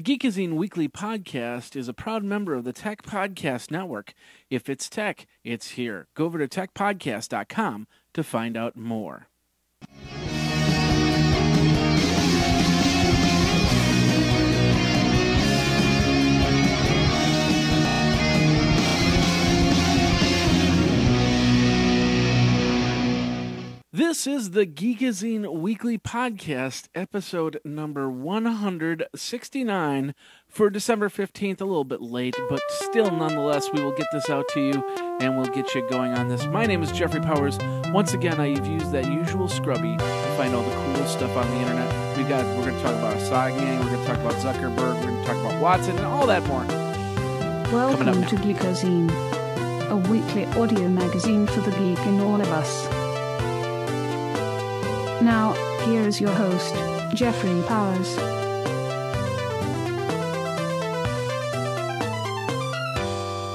The Geekazine Weekly Podcast is a proud member of the Tech Podcast Network. If it's tech, it's here. Go over to techpodcast.com to find out more. This is the Geekazine Weekly Podcast, episode number 169 for December 15th. A little bit late, but still, nonetheless, we will get this out to you, and we'll get you going on this. My name is Jeffrey Powers. Once again, I've used that usual scrubby to find all the cool stuff on the internet. We're going to talk about Sagan, we're going to talk about Zuckerberg, we're going to talk about Watson, and all that more. Welcome to Geekazine, a weekly audio magazine for the geek in all of us. Now, here is your host, Jeffrey Powers.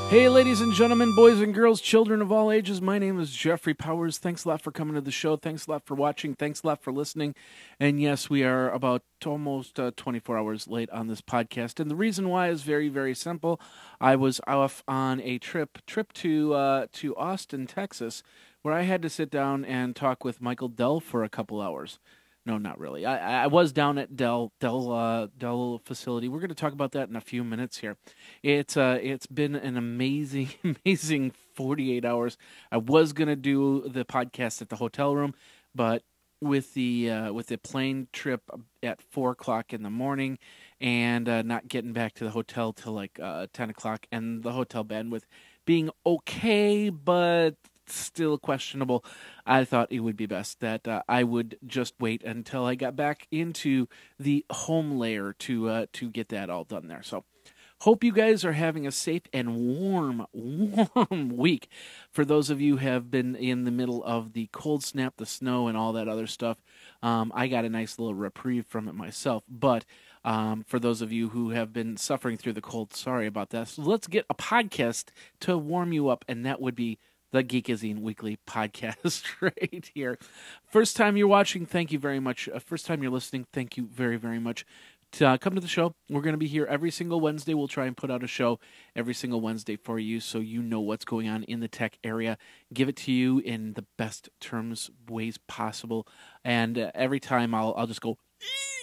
Hey, ladies and gentlemen, boys and girls, children of all ages, my name is Jeffrey Powers. Thanks a lot for coming to the show. Thanks a lot for watching. Thanks a lot for listening. And yes, we are about almost 24 hours late on this podcast. And the reason why is very, very simple. I was off on a trip to Austin, Texas, where I had to sit down and talk with Michael Dell for a couple hours. No, not really. I was down at Dell facility. We're going to talk about that in a few minutes here. It's been an amazing 48 hours. I was going to do the podcast at the hotel room, but with the plane trip at 4:00 in the morning and not getting back to the hotel till like 10 o'clock, and the hotel bandwidth being okay, but still questionable, I thought it would be best that I would just wait until I got back into the home layer to get that all done there. So hope you guys are having a safe and warm week. For those of you who have been in the middle of the cold snap, the snow, and all that other stuff, I got a nice little reprieve from it myself. But for those of you who have been suffering through the cold, sorry about that. So let's get a podcast to warm you up, and that would be the Geekazine Weekly Podcast right here. First time you're watching, thank you very much. First time you're listening, thank you very, very much. Come to the show. We're going to be here every single Wednesday. We'll try and put out a show every single Wednesday for you so you know what's going on in the tech area. Give it to you in the best terms, ways possible. And every time I'll just go,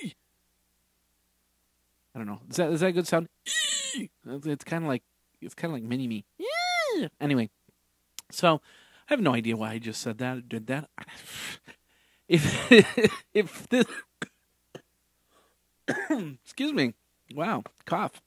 ee! I don't know. Is that a good sound? Ee! It's kind of like mini-me. Yeah! Anyway. So, I have no idea why I just said that or did that. If this... Excuse me. Wow, cough.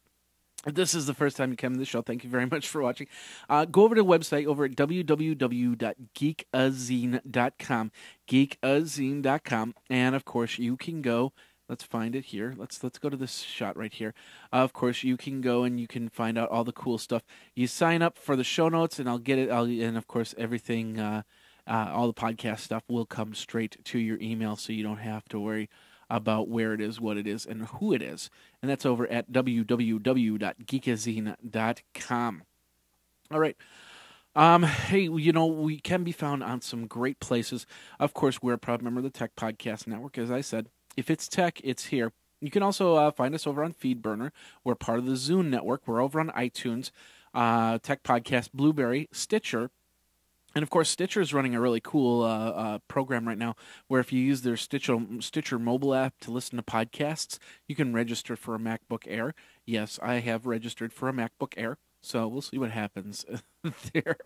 If this is the first time you come to the show, thank you very much for watching. Go over to the website over at www.geekazine.com. Geekazine.com. And, of course, you can go... Let's find it here. Let's go to this shot right here. Of course, you can go and you can find out all the cool stuff. You sign up for the show notes, and I'll get it. And of course, everything, all the podcast stuff will come straight to your email, so you don't have to worry about where it is, what it is, and who it is. And that's over at www.geekazine.com. All right. Hey, we can be found on some great places. Of course, we're a proud member of the Tech Podcast Network, as I said. If it's tech, it's here. You can also find us over on FeedBurner. We're part of the Zune Network. We're over on iTunes, Tech Podcast, Blueberry, Stitcher. And, of course, Stitcher is running a really cool program right now where if you use their Stitcher mobile app to listen to podcasts, you can register for a MacBook Air. Yes, I have registered for a MacBook Air. So we'll see what happens there.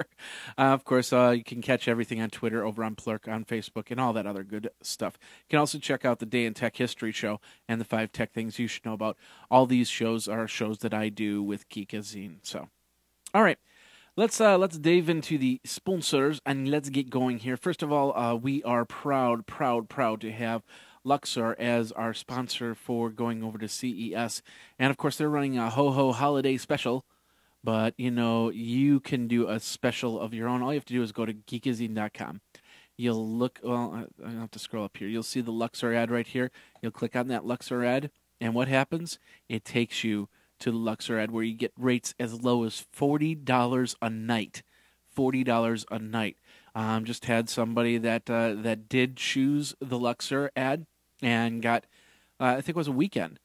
Of course, you can catch everything on Twitter, over on Plurk, on Facebook, and all that other good stuff. You can also check out the Day in Tech History Show and the 5 Tech Things You Should Know About. All these shows are shows that I do with Geekazine. So, all right. Let's dive into the sponsors and let's get going here. First of all, we are proud to have Luxor as our sponsor for going over to CES. And, of course, they're running a ho-ho holiday special. But, you can do a special of your own. All you have to do is go to geekazine.com. You'll look, I have to scroll up here. You'll see the Luxor ad right here. You'll click on that Luxor ad, and what happens? It takes you to the Luxor ad where you get rates as low as $40 a night. $40 a night. Just had somebody that did choose the Luxor ad and got, I think it was a weekend.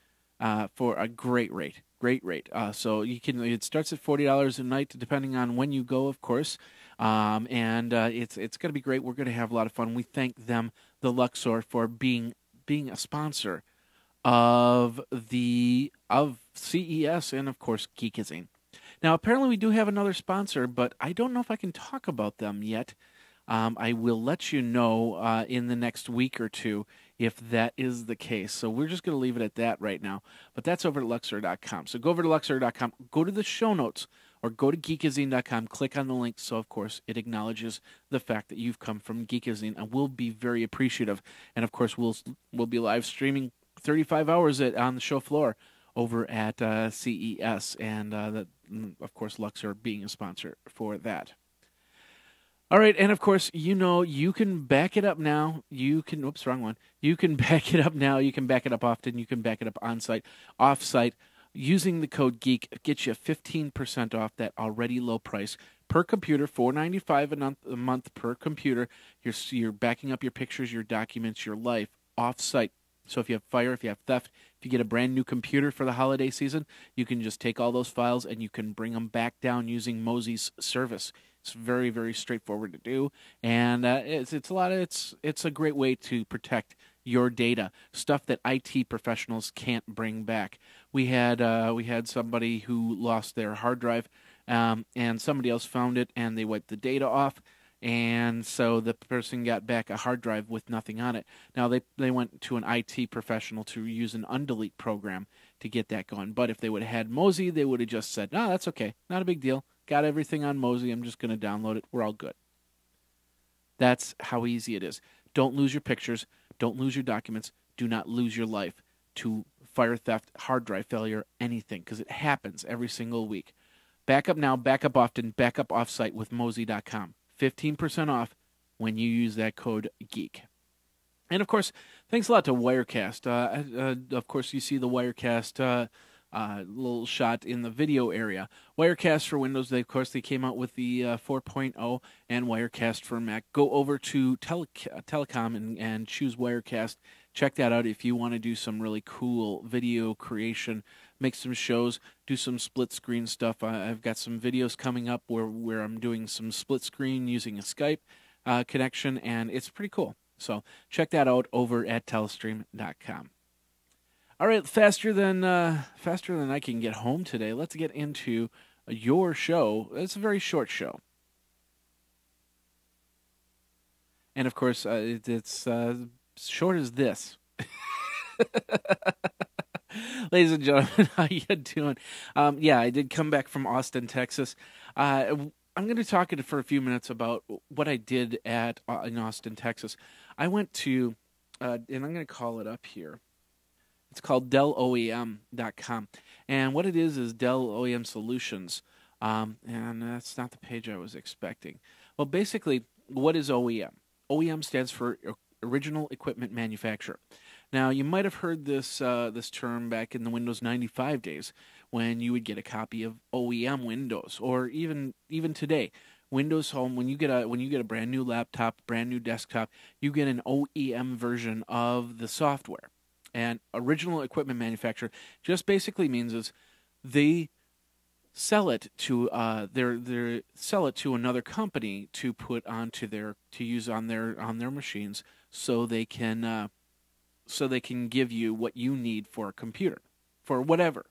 for a great rate. Great rate. So it starts at $40 a night, depending on when you go, of course. And it's going to be great. We're going to have a lot of fun. We thank them, the Luxor, for being a sponsor of CES and of course Geekazine. Now, apparently, we do have another sponsor, but I don't know if I can talk about them yet. I will let you know in the next week or two if that is the case. So we're just going to leave it at that right now. But that's over at Luxor.com. So go over to Luxor.com, go to the show notes, or go to Geekazine.com, click on the link. So, of course, it acknowledges the fact that you've come from Geekazine, and we'll be very appreciative. And, of course, we'll be live streaming 35 hours on the show floor over at CES, and of course, Luxor being a sponsor for that. All right, and of course, you can back it up now. Oops, wrong one. You can back it up now. You can back it up often. You can back it up on-site, off-site. Using the code GEEK gets you 15% off that already low price per computer, $4.95 a month per computer. You're backing up your pictures, your documents, your life off-site. So if you have fire, if you have theft, if you get a brand new computer for the holiday season, you can just take all those files and you can bring them back down using Mozy's service. It's very, very straightforward to do, and it's a great way to protect your data, stuff that IT professionals can't bring back. We had somebody who lost their hard drive, and somebody else found it, and they wiped the data off. And so the person got back a hard drive with nothing on it. Now, they went to an IT professional to use an undelete program to get that going. But if they would have had Mozy, they would have just said, no, that's okay. Not a big deal. Got everything on Mozy. I'm just going to download it. We're all good. That's how easy it is. Don't lose your pictures. Don't lose your documents. Do not lose your life to fire theft, hard drive failure, anything, because it happens every single week. Back up now, back up often, back up offsite with Mozy.com. 15% off when you use that code GEEK. And, of course, thanks a lot to Wirecast. Of course, you see the Wirecast little shot in the video area. Wirecast for Windows, they came out with the 4.0, and Wirecast for Mac. Go over to Telecom and choose Wirecast. Check that out if you want to do some really cool video creation, make some shows, do some split screen stuff. I've got some videos coming up where I'm doing some split screen using a Skype connection, and it's pretty cool. So check that out over at telestream.com. All right, faster than I can get home today. Let's get into your show. It's a very short show, and of course, it's short as this. Ladies and gentlemen, how you doing? Yeah, I did come back from Austin, Texas. I'm going to talk for a few minutes about what I did in Austin, Texas. I went to, and I'm going to call it up here. It's called DellOEM.com. And what it is Dell OEM Solutions. And that's not the page I was expecting. Well, basically, what is OEM? OEM stands for Original Equipment Manufacturer. Now, you might have heard this term back in the Windows 95 days when you would get a copy of OEM Windows, or even today, Windows Home. When you get a brand new laptop, brand new desktop, you get an OEM version of the software. And Original Equipment Manufacturer just basically means is they sell it to sell it to another company to put onto to use on their machines, so they can give you what you need for a computer, for whatever,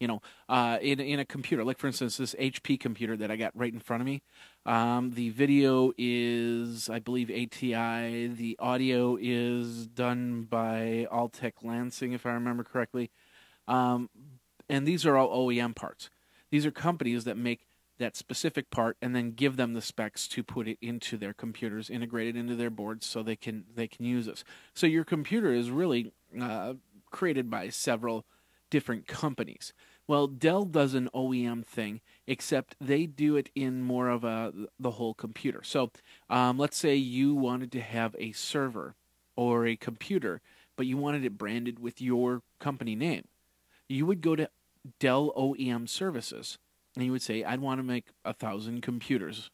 in a computer. Like, for instance, this HP computer that I got right in front of me. The video is, I believe, ATI. The audio is done by Altec Lansing, if I remember correctly. And these are all OEM parts. These are companies that make that specific part and then give them the specs to put it into their computers, integrate it into their boards, so they can use this. So your computer is really created by several different companies. Well, Dell does an OEM thing, except they do it in more of the whole computer. So let's say you wanted to have a server or a computer, but you wanted it branded with your company name. You would go to Dell OEM Services, and you would say, I'd want to make 1,000 computers,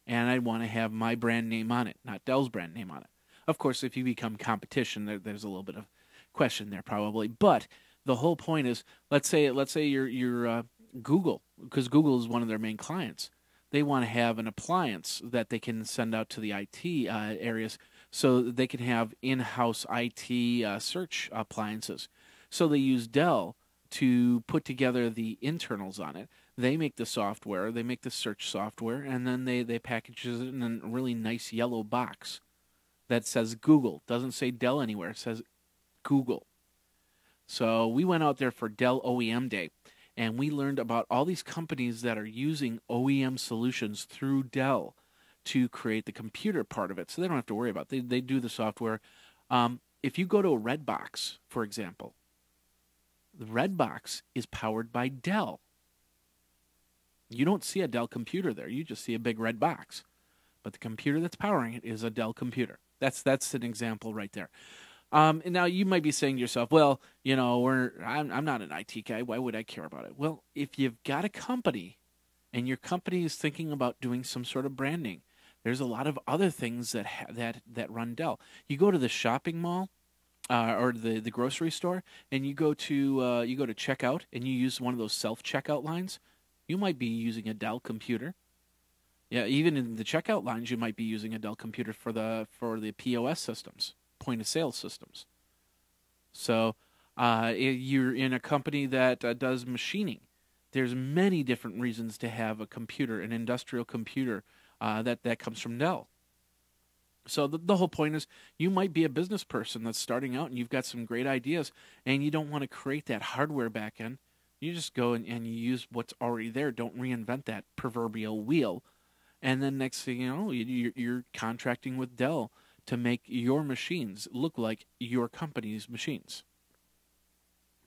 and I'd want to have my brand name on it, not Dell's brand name on it. Of course, if you become competition, there's a little bit of question there probably, but the whole point is, let's say you're Google, because Google is one of their main clients. They want to have an appliance that they can send out to the IT areas, so they can have in-house IT search appliances. So they use Dell to put together the internals on it. They make the software, they make the search software, and then they package it in a really nice yellow box that says Google. Doesn't say Dell anywhere. It says Google. So we went out there for Dell OEM Day, and we learned about all these companies that are using OEM solutions through Dell to create the computer part of it. So they don't have to worry about it. They do the software. If you go to a Redbox, for example, the Redbox is powered by Dell. You don't see a Dell computer there. You just see a big red box. But the computer that's powering it is a Dell computer. That's an example right there. And now you might be saying to yourself, well, I'm not an IT guy. Why would I care about it? Well, if you've got a company and your company is thinking about doing some sort of branding, there's a lot of other things that run Dell. You go to the shopping mall or the grocery store, and you go to checkout, and you use one of those self-checkout lines. You might be using a Dell computer. Yeah, even in the checkout lines, you might be using a Dell computer for the POS systems, point of sale systems. So you're in a company that does machining. There's many different reasons to have a computer, an industrial computer that comes from Dell. So the whole point is, you might be a business person that's starting out and you've got some great ideas, and you don't want to create that hardware back end. You just go and you use what's already there. Don't reinvent that proverbial wheel. And then next thing you know, you're contracting with Dell to make your machines look like your company's machines.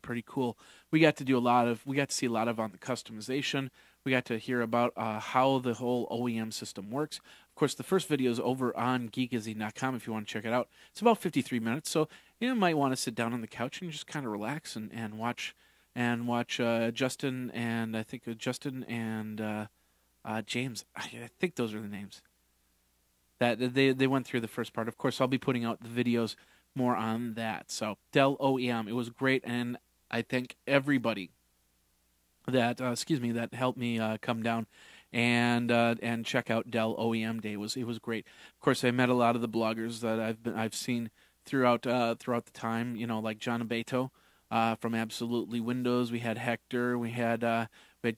Pretty cool. We got to see a lot of on the customization. We got to hear about how the whole OEM system works. Of course, the first video is over on Geekazine.com if you want to check it out. It's about 53 minutes, so you might want to sit down on the couch and just kind of relax and watch Justin and I think Justin and James. I think those are the names. That they went through the first part. Of course, I'll be putting out the videos more on that. So Dell OEM, it was great, and I thank everybody that that helped me come down and check out Dell OEM Day. It was great. Of course, I met a lot of the bloggers that I've seen throughout the time. Like John Abeto from Absolutely Windows. We had Hector. We had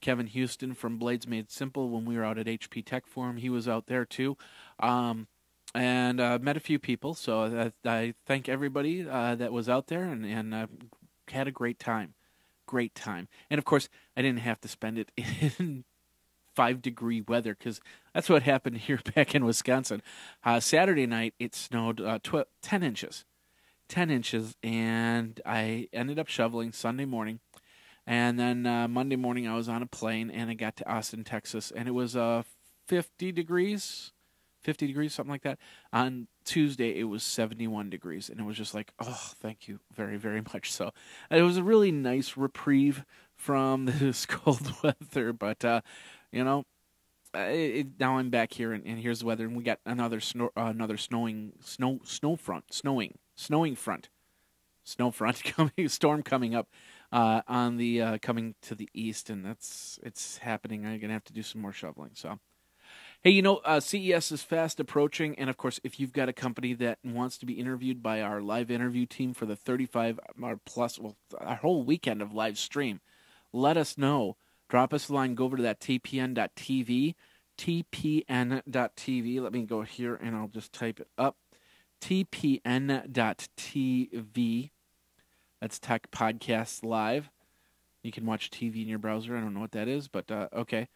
Kevin Houston from Blades Made Simple when we were out at HP Tech Forum. He was out there too. And met a few people. So I thank everybody that was out there and had a great time. Great time. And of course, I didn't have to spend it in 5-degree weather, because that's what happened here back in Wisconsin. Saturday night, it snowed 10 inches. 10 inches, and I ended up shoveling Sunday morning. And then Monday morning, I was on a plane, and I got to Austin, Texas, and it was 50 degrees, something like that. On Tuesday, it was 71 degrees, and it was just like, oh, thank you very, very much. So it was a really nice reprieve from this cold weather, but, now I'm back here, and here's the weather, and we got another snowing front storm coming up on the coming to the east, and it's happening. I'm gonna have to do some more shoveling. So, hey, CES is fast approaching, and of course, if you've got a company that wants to be interviewed by our live interview team for the 35 or plus, our whole weekend of live stream, let us know. Drop us a line. Go over to that tpn.tv. tpn.tv. Let me go here, and I'll just type it up. tpn.tv. That's Tech Podcasts Live. You can watch TV in your browser. I don't know what that is, but okay.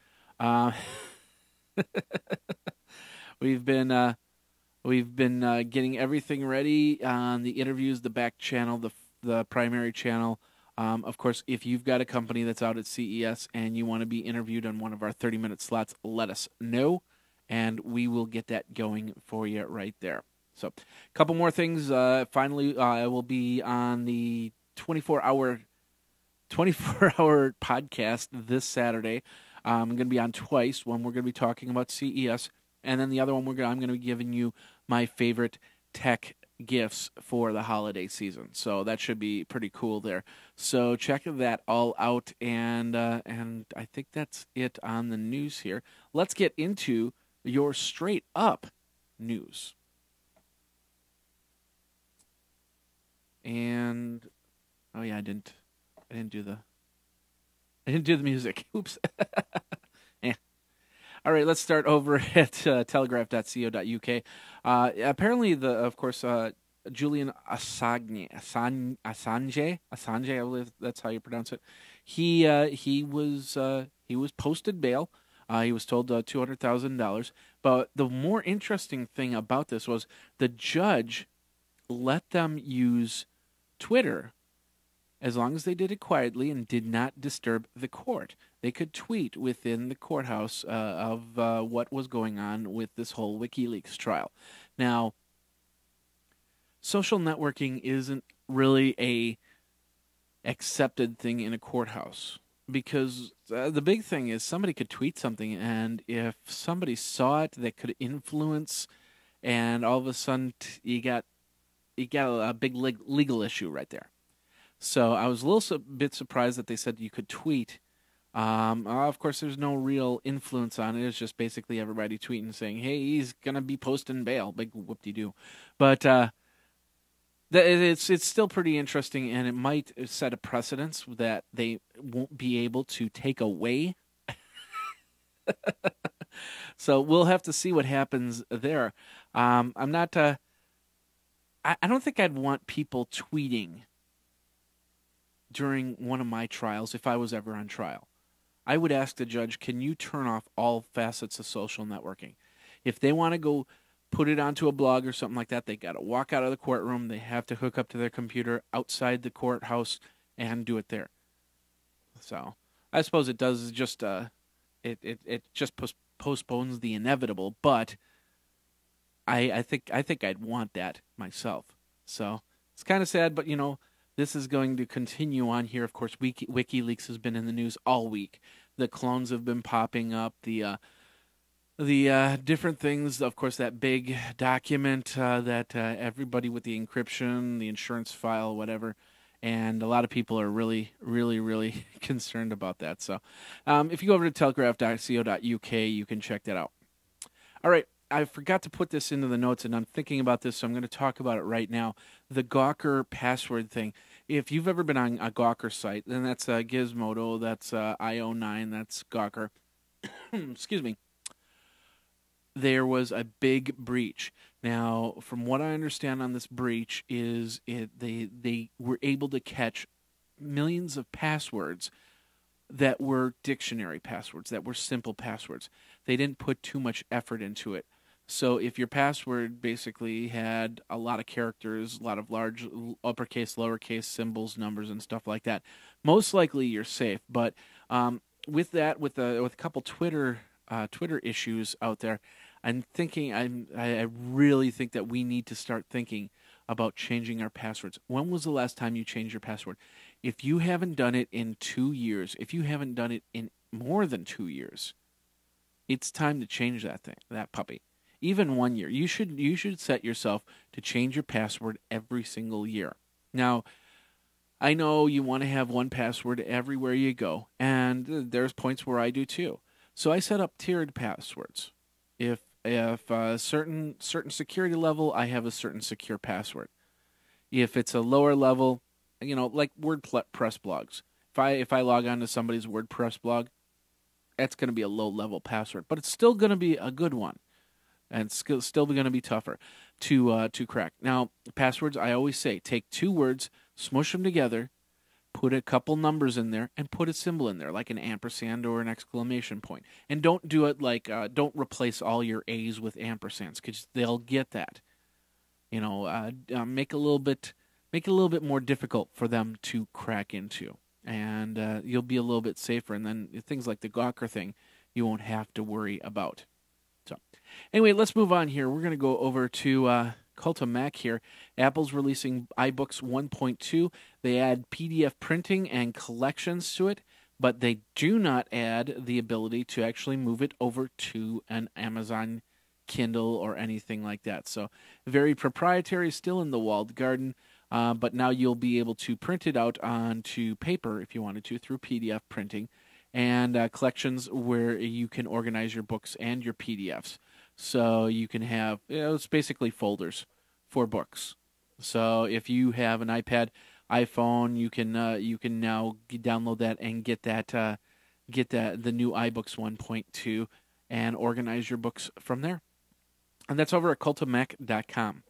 We've been getting everything ready on the interviews, the back channel, the primary channel. Of course, if you've got a company that's out at CES and you want to be interviewed on one of our 30-minute slots, let us know, and we will get that going for you right there. So, a couple more things. Finally, I will be on the 24-hour podcast this Saturday. I'm going to be on twice. One, we're going to be talking about CES, and then the other one, I'm going to be giving you my favorite tech gifts for the holiday season. So that should be pretty cool there. So check that all out, and I think that's it on the news here. Let's get into your straight up news. And oh yeah, I didn't do the music. Oops. Yeah. All right, let's start over at telegraph.co.uk. Apparently, Julian Assange, I believe that's how you pronounce it. He was posted bail. He was told $200,000. But the more interesting thing about this was the judge let them use Twitter as long as they did it quietly and did not disturb the court. They could tweet within the courthouse of what was going on with this whole WikiLeaks trial. Now, social networking isn't really a accepted thing in a courthouse because the big thing is somebody could tweet something, and if somebody saw it, that could influence, and all of a sudden you got a big legal issue right there. So I was a little bit surprised that they said you could tweet. Of course, there's no real influence on it. It's just basically everybody tweeting saying, hey, he's going to be posting bail. Big whoop-de-doo. But it's still pretty interesting, and it might set a precedence that they won't be able to take away. So we'll have to see what happens there. I'm not... I don't think I'd want people tweeting during one of my trials if I was ever on trial. I would ask the judge, can you turn off all facets of social networking? If they want to go put it onto a blog or something like that, they got to walk out of the courtroom. They have to hook up to their computer outside the courthouse and do it there. So I suppose it does just it just postpones the inevitable, but I think I'd want that myself. So it's kind of sad, but this is going to continue on here. Of course, WikiLeaks has been in the news all week. The clones have been popping up. The different things. Of course, that big document that everybody with the encryption, the insurance file, whatever. And a lot of people are really, really, really concerned about that. So if you go over to telegraph.co.uk, you can check that out. All right. I forgot to put this into the notes, and I'm thinking about this, so I'm going to talk about it right now. The Gawker password thing. If you've ever been on a Gawker site, then that's Gizmodo, that's IO9, that's Gawker. Excuse me. There was a big breach. Now, from what I understand on this breach is they were able to catch millions of passwords that were dictionary passwords, that were simple passwords. They didn't put too much effort into it. So if your password basically had a lot of characters, a lot of large uppercase, lowercase symbols, numbers, and stuff like that, most likely you're safe. But with a couple Twitter issues out there, I really think that we need to start thinking about changing our passwords. When was the last time you changed your password? If you haven't done it in 2 years, if you haven't done it in more than 2 years, it's time to change that puppy. Even 1 year. You should set yourself to change your password every single year. Now, I know you want to have one password everywhere you go, and there's points where I do too. So I set up tiered passwords. If a certain security level, I have a certain secure password. If it's a lower level, like WordPress blogs. If I log on to somebody's WordPress blog, that's going to be a low level password, but it's still going to be a good one. And it's still going to be tougher to crack. Now, passwords, I always say, take 2 words, smush them together, put a couple numbers in there, and put a symbol in there, like an ampersand or an exclamation point. And don't do it like, don't replace all your A's with ampersands, because they'll get that. Make a little bit more difficult for them to crack into. And you'll be a little bit safer. And then things like the Gawker thing, you won't have to worry about. So, anyway, let's move on here. We're going to go over to Culta Mac here. Apple's releasing iBooks 1.2. They add PDF printing and collections to it, but they do not add the ability to actually move it over to an Amazon Kindle or anything like that. So very proprietary, still in the walled garden, but now you'll be able to print it out onto paper if you wanted to through PDF printing, and collections where you can organize your books and your PDFs. So you can have, it's basically folders for books. So if you have an iPad, iPhone, you can now download that and get the new iBooks 1.2 and organize your books from there. And that's over at cultofmac.com.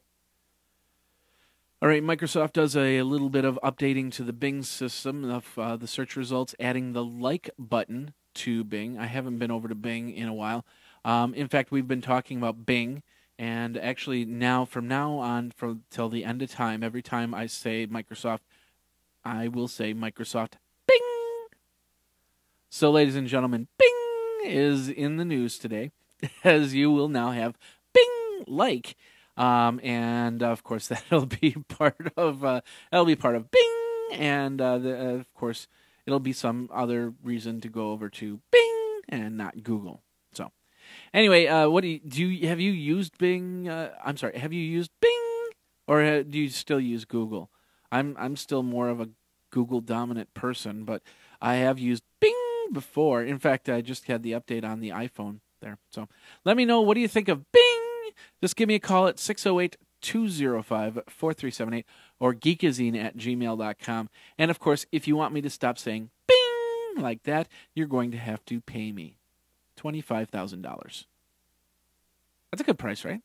All right, Microsoft does a little bit of updating to the Bing system of the search results, adding the like button to Bing. I haven't been over to Bing in a while. In fact, we've been talking about Bing, and actually from now on, till the end of time, every time I say Microsoft, I will say Microsoft Bing. So, ladies and gentlemen, Bing is in the news today, as you will now have Bing like. And of course that'll be part of Bing, and of course it'll be some other reason to go over to Bing and not Google. So anyway, what have you used Bing? I'm sorry, have you used Bing, or do you still use Google? I'm still more of a Google dominant person, but I have used Bing before. In fact, I just had the update on the iPhone there. So let me know, what do you think of Bing? Just give me a call at 608-205-4378 or geekazine@gmail.com. And, of course, if you want me to stop saying bing like that, you're going to have to pay me $25,000. That's a good price, right?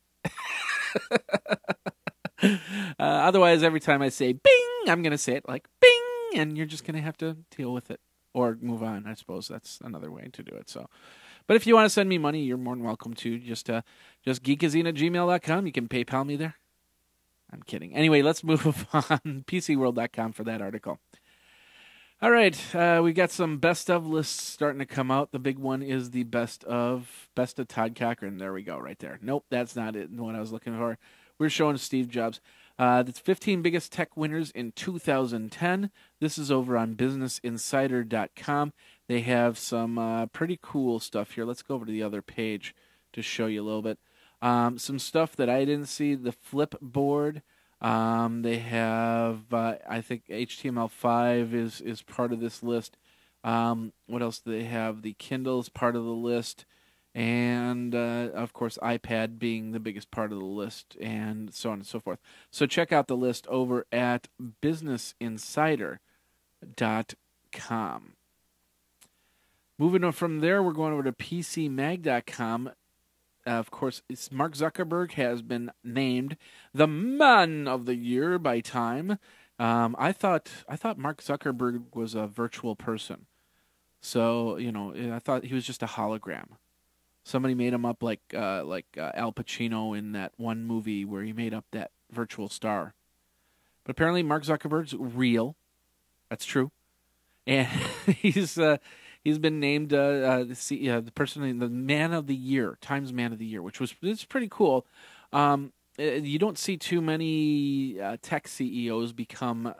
Otherwise, every time I say bing, I'm going to say it like bing, and you're just going to have to deal with it or move on. I suppose that's another way to do it. So. But if you want to send me money, you're more than welcome to. Just geekazine@gmail.com. You can PayPal me there. I'm kidding. Anyway, let's move on. PCWorld.com for that article. All right, we got some best of lists starting to come out. The big one is the best of Todd Cochran. There we go, right there. Nope, that's not it. What I was looking for. We're showing Steve Jobs. That's 15 biggest tech winners in 2010. This is over on BusinessInsider.com. They have some pretty cool stuff here. Let's go over to the other page to show you a little bit. Some stuff that I didn't see. The Flipboard. They have, I think, HTML5 is part of this list. What else do they have? The Kindle is part of the list. And, of course, iPad being the biggest part of the list, and so on and so forth. So check out the list over at BusinessInsider.com. Moving on from there, we're going over to PCMag.com. Of course, Mark Zuckerberg has been named the Man of the Year by Time. I thought Mark Zuckerberg was a virtual person. So, I thought he was just a hologram. Somebody made him up like Al Pacino in that one movie where he made up that virtual star. But apparently Mark Zuckerberg's real. That's true. And he's been named the Man of the Year, Times Man of the Year, it's pretty cool. You don't see too many tech CEOs become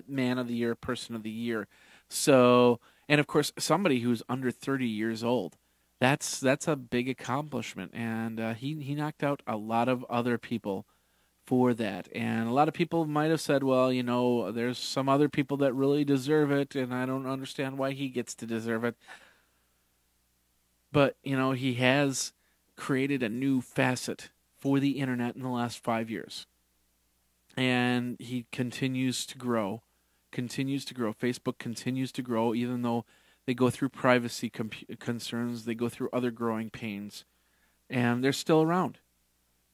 Man of the Year, Person of the Year. So, and of course, somebody who's under 30 years old. That's a big accomplishment, and he knocked out a lot of other people for that. And a lot of people might have said, well, there's some other people that really deserve it, and I don't understand why he gets to deserve it. But, he has created a new facet for the internet in the last 5 years. And he continues to grow. Facebook continues to grow, even though they go through privacy concerns. They go through other growing pains, and they're still around.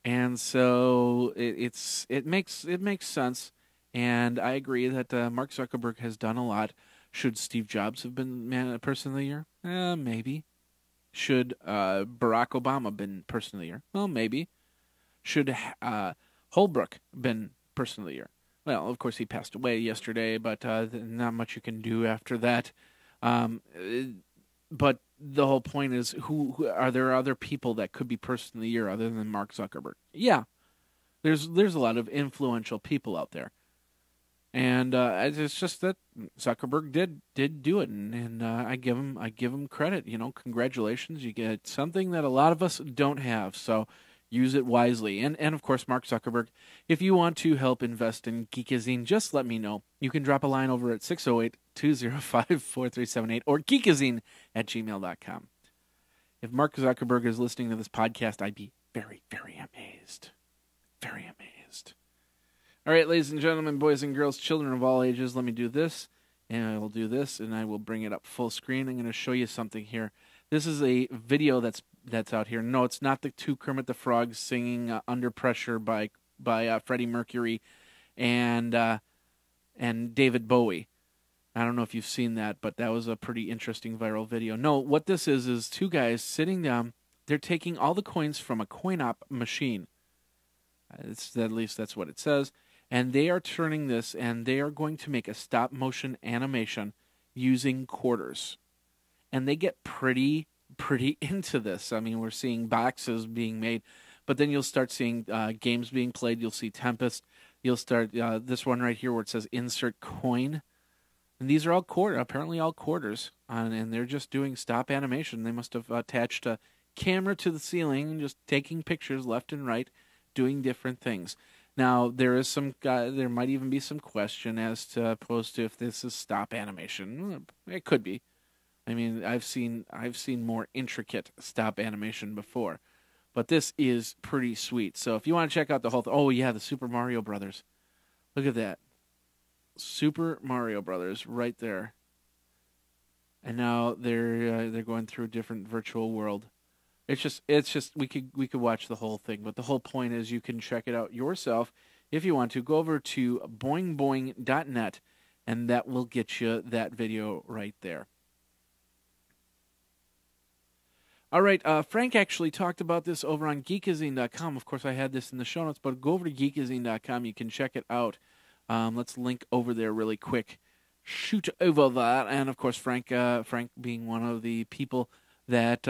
And so it makes sense. And I agree that Mark Zuckerberg has done a lot. Should Steve Jobs have been Person of the Year? Maybe. Should Barack Obama have been Person of the Year? Well, maybe. Should Holbrook been Person of the Year? Well, of course he passed away yesterday, but not much you can do after that. But the whole point is, who are there other people that could be Person of the Year other than Mark Zuckerberg? Yeah, there's a lot of influential people out there, And it's just that Zuckerberg did do it, and I give him credit. Congratulations, you get something that a lot of us don't have. So use it wisely. And of course, Mark Zuckerberg, if you want to help invest in Geekazine, just let me know. You can drop a line over at 608-205-4378 or geekazine@gmail.com. If Mark Zuckerberg is listening to this podcast, I'd be very, very amazed. Very amazed. All right, ladies and gentlemen, boys and girls, children of all ages, let me do this, and I will do this, and I will bring it up full screen. I'm going to show you something here. This is a video that's out here. No, it's not the two Kermit the Frogs singing Under Pressure by Freddie Mercury and David Bowie. I don't know if you've seen that, but that was a pretty interesting viral video. No, what this is two guys sitting down. They're taking all the coins from a coin-op machine. At least that's what it says. And they are turning this, and they are going to make a stop-motion animation using quarters. And they get pretty into this. I mean, we're seeing boxes being made, but then you'll start seeing games being played. You'll see Tempest. You'll start this one right here where it says insert coin. And these are all apparently all quarters, and they're just doing stop animation. They must have attached a camera to the ceiling and just taking pictures left and right, doing different things. Now, there might even be some question as to opposed to if this is stop animation. It could be. I mean, I've seen more intricate stop animation before, but this is pretty sweet. So if you want to check out the whole oh yeah, the Super Mario Brothers. Look at that. Super Mario Brothers right there. And now they're going through a different virtual world. It's just we could watch the whole thing, but the whole point is you can check it out yourself if you want to. Go over to boingboing.net, and that will get you that video right there. All right, Frank actually talked about this over on Geekazine.com. Of course, I had this in the show notes, but go over to Geekazine.com. You can check it out. Let's link over there really quick. Shoot over that, and of course, Frank being one of the people that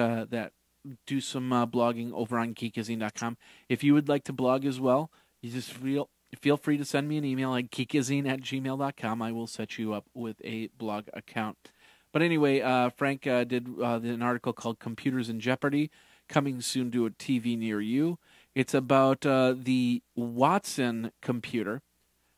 do some blogging over on Geekazine.com. If you would like to blog as well, you just feel free to send me an email at geekazine@gmail.com. I will set you up with a blog account. But anyway, Frank did an article called Computers in Jeopardy, coming soon to a TV near you. It's about the Watson computer,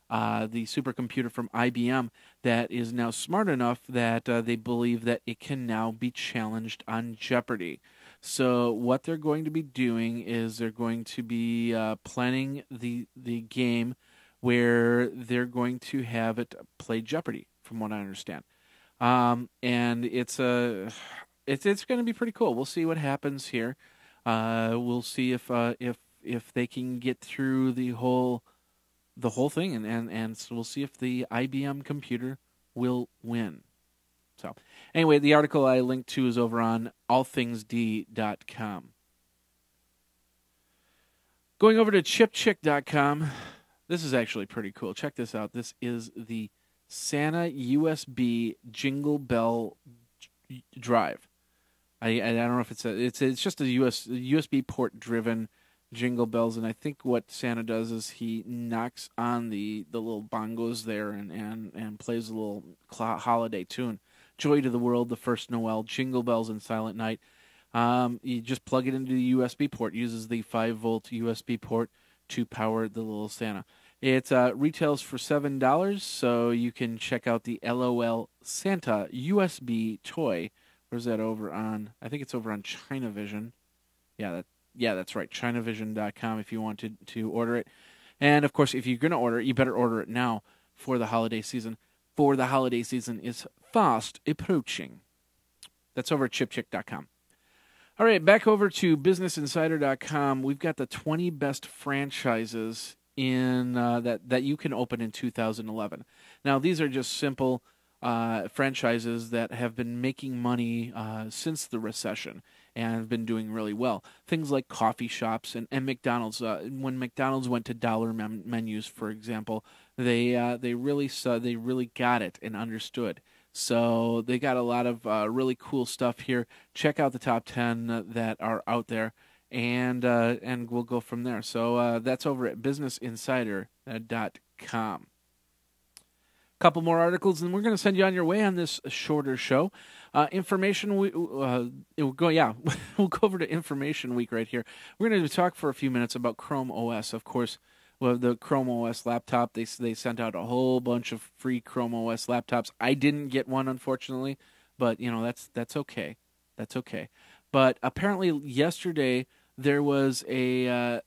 the supercomputer from IBM that is now smart enough that they believe that it can now be challenged on Jeopardy. So what they're going to be doing is they're going to be planning the game where they're going to have it play Jeopardy, from what I understand. And it's going to be pretty cool. We'll see what happens here. We'll see if they can get through the whole thing, and so we'll see if the IBM computer will win. So, anyway, the article I linked to is over on allthingsd.com. Going over to chipchick.com, this is actually pretty cool. Check this out. This is the Santa USB Jingle Bell drive. I don't know if it's just a USB port driven jingle bells, and I think what Santa does is he knocks on the little bongos there and plays a little holiday tune. Joy to the World, The First Noel, Jingle Bells and Silent Night. You just plug it into the USB port. It uses the 5-volt USB port to power the little Santa. It retails for $7, so you can check out the LOL Santa USB toy. Where's that over on? I think it's over on Chinavision. Yeah, that's right, Chinavision.com if you want to order it. And, of course, if you're going to order it, you better order it now for the holiday season. For the holiday season is fast approaching. That's over at chipchick.com. All right, back over to businessinsider.com. We've got the 20 best franchises in that you can open in 2011. Now, these are just simple franchises that have been making money since the recession and have been doing really well. Things like coffee shops and McDonald's. When McDonald's went to dollar menus, for example, they really got it and understood. So they got a lot of really cool stuff here. Check out the top 10 that are out there, and we'll go from there. So that's over at businessinsider.com. couple more articles, and we're going to send you on your way on this shorter show. Information we'll go over to Information Week right here. We're going to talk for a few minutes about Chrome OS. Of course, well, the Chrome OS laptop, they sent out a whole bunch of free Chrome OS laptops. I didn't get one, unfortunately, but that's okay. That's okay. But apparently yesterday there was a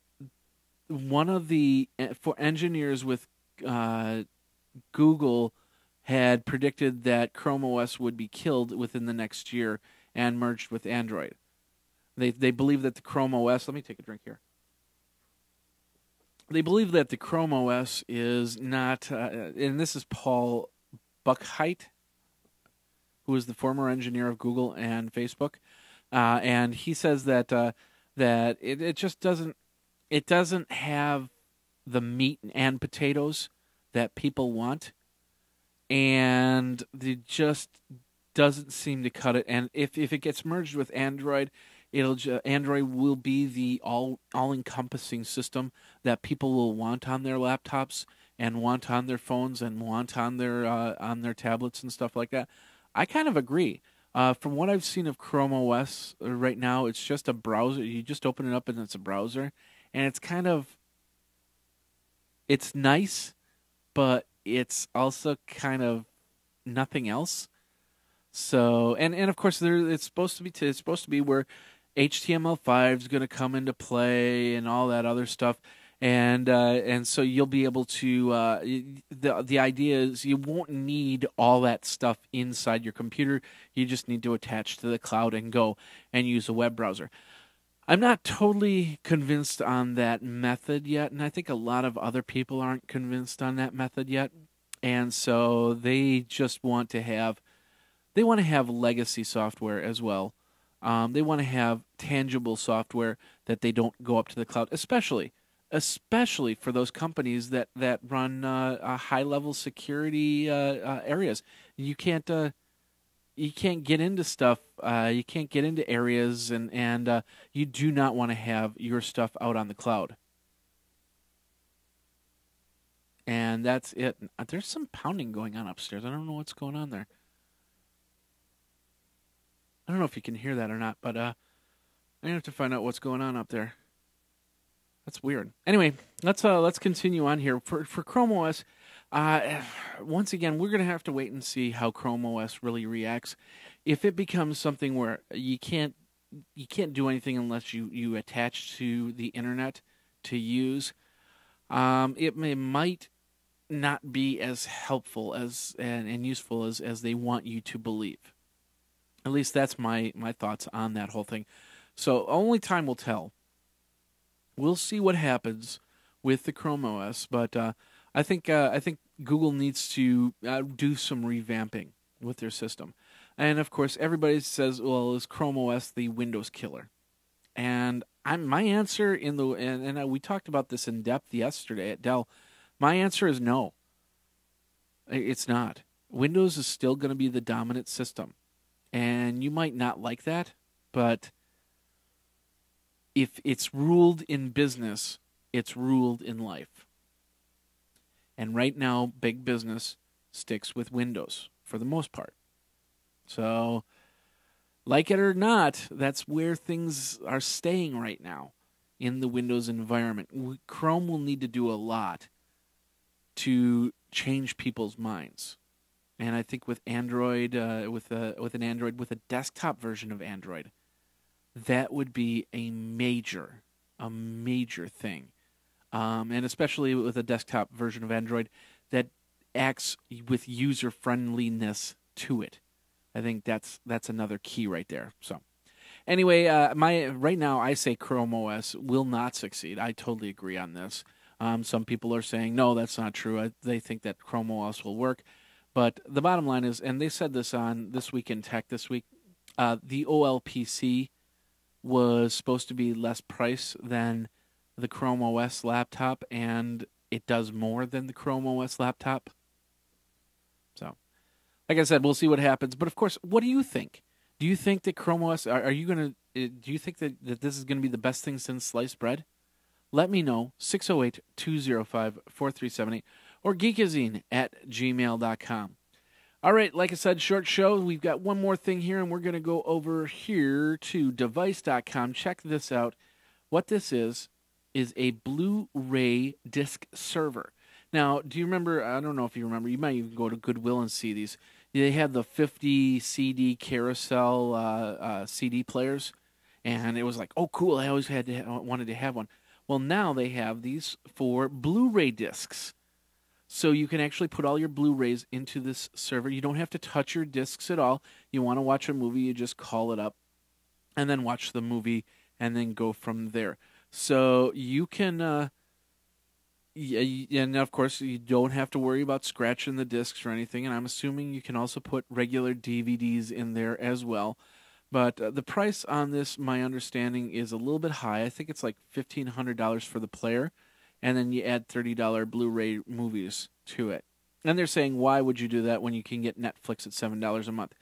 one of the for engineers with Google had predicted that Chrome OS would be killed within the next year and merged with Android. They believe that the Chrome OS, let me take a drink here. They believe that the Chrome OS is not, and this is Paul Buchheit, who is the former engineer of Google and Facebook, and he says that that it just doesn't have the meat and potatoes that people want, and it just doesn't seem to cut it. And if it gets merged with Android, Android will be the all-encompassing system that people will want on their laptops and want on their phones and want on their tablets and stuff like that. I kind of agree. From what I've seen of Chrome OS right now, it's just a browser. You just open it up and it's a browser, and it's nice, but it's also kind of nothing else. So, and of course, it's supposed to be where HTML5 is going to come into play and all that other stuff, and so you'll be able to. The idea is you won't need all that stuff inside your computer. You just need to attach to the cloud and go and use a web browser. I'm not totally convinced on that method yet, and I think a lot of other people aren't convinced on that method yet, and so they just want to have legacy software as well. They want to have tangible software that they don't go up to the cloud, especially for those companies that run high-level security areas. You can't get into stuff. You can't get into areas, and you do not want to have your stuff out on the cloud. And that's it. There's some pounding going on upstairs. I don't know what's going on there. I don't know if you can hear that or not, but I have to find out what's going on up there. That's weird. Anyway, let's continue on here for Chrome OS. Once again, we're gonna have to wait and see how Chrome OS really reacts. If it becomes something where you can't do anything unless you attach to the internet to use, it might not be as helpful and useful as they want you to believe. At least that's my thoughts on that whole thing. So only time will tell. We'll see what happens with the Chrome OS, but I think Google needs to do some revamping with their system. And of course, everybody says, "Well, is Chrome OS the Windows killer?" And my answer and we talked about this in depth yesterday at Dell. My answer is no. It's not. Windows is still going to be the dominant system. And you might not like that, but if it's ruled in business, it's ruled in life. And right now, big business sticks with Windows for the most part. So, like it or not, that's where things are staying right now in the Windows environment. Chrome will need to do a lot to change people's minds. And I think with Android, with a desktop version of Android, that would be a major thing. And especially with a desktop version of Android that acts with user friendliness to it. I think that's another key right there. So, anyway, right now I say Chrome OS will not succeed. I totally agree on this. Some people are saying no, that's not true. They think that Chrome OS will work. But the bottom line is, and they said this on This Week in Tech this week, the OLPC was supposed to be less price than the Chrome OS laptop, and it does more than the Chrome OS laptop. So, like I said, we'll see what happens. But of course, what do you think? Do you think that Chrome OS, do you think that this is going to be the best thing since sliced bread? Let me know, 608-205-4378. or Geekazine at gmail.com. All right, like I said, short show. We've got one more thing here, and we're going to go over here to device.com. Check this out. What this is a Blu-ray disc server. Now, do you remember, I don't know if you remember, you might even go to Goodwill and see these. They had the 50 CD carousel CD players, and it was like, oh, cool, I always wanted to have one. Well, now they have these for Blu-ray discs. So you can actually put all your Blu-rays into this server. You don't have to touch your discs at all. You want to watch a movie, you just call it up and then watch the movie and then go from there. So you can, and of course, you don't have to worry about scratching the discs or anything. And I'm assuming you can also put regular DVDs in there as well. But the price on this, my understanding, is a little bit high. I think it's like $1,500 for the player. And then you add $30 Blu-ray movies to it. And they're saying, why would you do that when you can get Netflix at $7 a month?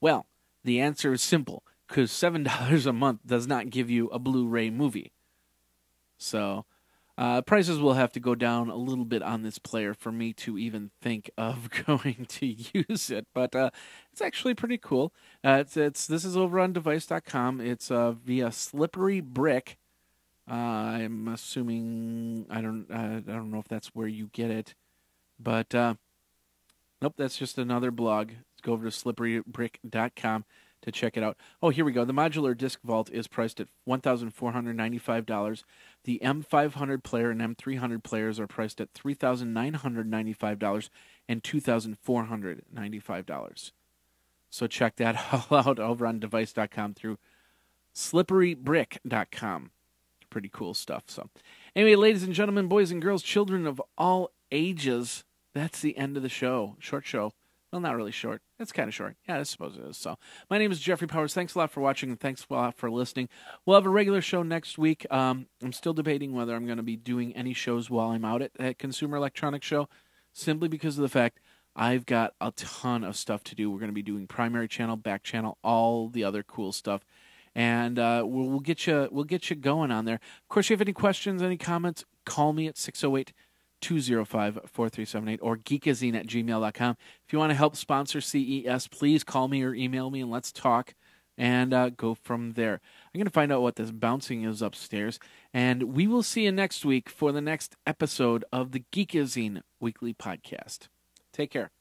Well, the answer is simple, because $7 a month does not give you a Blu-ray movie. So prices will have to go down a little bit on this player for me to even think of going to use it. But it's actually pretty cool. This is over on device.com. It's via Slippery Brick. I'm assuming I don't know if that's where you get it, but nope, that's just another blog. Let's go over to slipperybrick.com to check it out. Oh, here we go. The modular disc vault is priced at $1,495. The M500 player and M300 players are priced at $3,995 and $2,495. So check that all out over on device.com through slipperybrick.com. Pretty cool stuff. So anyway, ladies and gentlemen, boys and girls, children of all ages, that's the end of the show. Short show. Well, not really short. It's kind of short. Yeah, I suppose it is. So my name is Jeffrey Powers. Thanks a lot for watching, and thanks a lot for listening. We'll have a regular show next week. I'm still debating whether I'm going to be doing any shows while I'm out at Consumer Electronics Show, simply because of the fact I've got a ton of stuff to do. We're going to be doing primary channel, back channel, all the other cool stuff. And we'll get you going on there. Of course, if you have any questions, any comments, call me at 608-205-4378 or geekazine at gmail.com. If you want to help sponsor CES, please call me or email me and let's talk and go from there. I'm going to find out what this bouncing is upstairs. And we will see you next week for the next episode of the Geekazine Weekly Podcast. Take care.